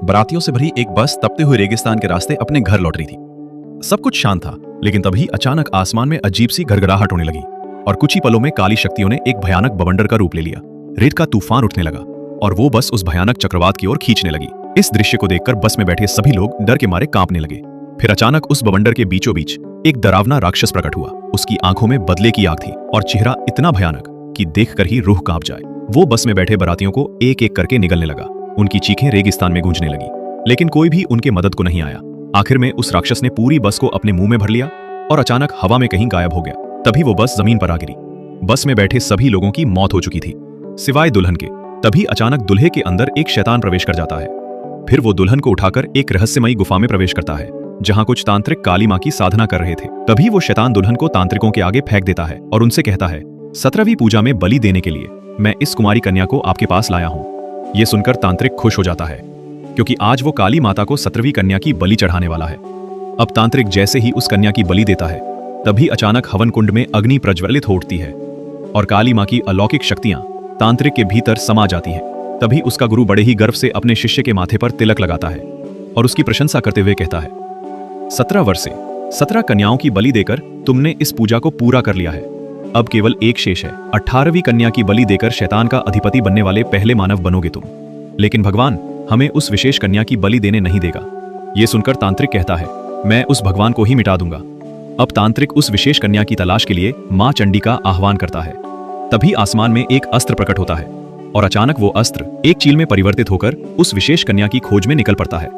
बारातियों से भरी एक बस तपते हुए रेगिस्तान के रास्ते अपने घर लौट रही थी। सब कुछ शांत था, लेकिन तभी अचानक आसमान में अजीब सी गड़गड़ाहट होने लगी और कुछ ही पलों में काली शक्तियों ने एक भयानक बवंडर का रूप ले लिया। रेत का तूफान उठने लगा और वो बस उस भयानक चक्रवात की ओर खींचने लगी। इस दृश्य को देखकर बस में बैठे सभी लोग डर के मारे कांपने लगे। फिर अचानक उस बवंडर के बीचों बीच एक डरावना राक्षस प्रकट हुआ। उसकी आंखों में बदले की आग थी और चेहरा इतना भयानक कि देखकर ही रूह कांप जाए। वो बस में बैठे बारातियों को एक एक करके निगलने लगा। उनकी चीखें रेगिस्तान में गूंजने लगी, लेकिन कोई भी उनके मदद को नहीं आया। आखिर में उस राक्षस ने पूरी बस को अपने मुंह में भर लिया और अचानक हवा में कहीं गायब हो गया। तभी वो बस जमीन पर आ गिरी। बस में बैठे सभी लोगों की मौत हो चुकी थी, सिवाय दुल्हन के। तभी अचानक दूल्हे के अंदर एक शैतान प्रवेश कर जाता है। फिर वो दुल्हन को उठाकर एक रहस्यमयी गुफा में प्रवेश करता है, जहां कुछ तांत्रिक काली मां की साधना कर रहे थे। तभी वो शैतान दुल्हन को तांत्रिकों के आगे फेंक देता है और उनसे कहता है, 17वीं पूजा में बलि देने के लिए मैं इस कुमारी कन्या को आपके पास लाया हूं। ये सुनकर तांत्रिक खुश हो जाता है, क्योंकि आज वो काली माता को 17वीं कन्या की बलि चढ़ाने वाला है। अब तांत्रिक जैसे ही उस कन्या की बलि देता है, तभी अचानक हवन कुंड में अग्नि प्रज्वलित हो उठती है और काली मां की अलौकिक शक्तियां तांत्रिक के भीतर समा जाती हैं। तभी उसका गुरु बड़े ही गर्व से अपने शिष्य के माथे पर तिलक लगाता है और उसकी प्रशंसा करते हुए कहता है, 17 वर्ष से 17 कन्याओं की बलि देकर तुमने इस पूजा को पूरा कर लिया है। अब केवल एक शेष है। 18वीं कन्या की बलि देकर शैतान का अधिपति बनने वाले पहले मानव बनोगे तुम। लेकिन भगवान हमें उस विशेष कन्या की बलि देने नहीं देगा। ये सुनकर तांत्रिक कहता है, मैं उस भगवान को ही मिटा दूंगा। अब तांत्रिक उस विशेष कन्या की तलाश के लिए मां चंडी का आह्वान करता है। तभी आसमान में एक अस्त्र प्रकट होता है और अचानक वो अस्त्र एक चील में परिवर्तित होकर उस विशेष कन्या की खोज में निकल पड़ता है।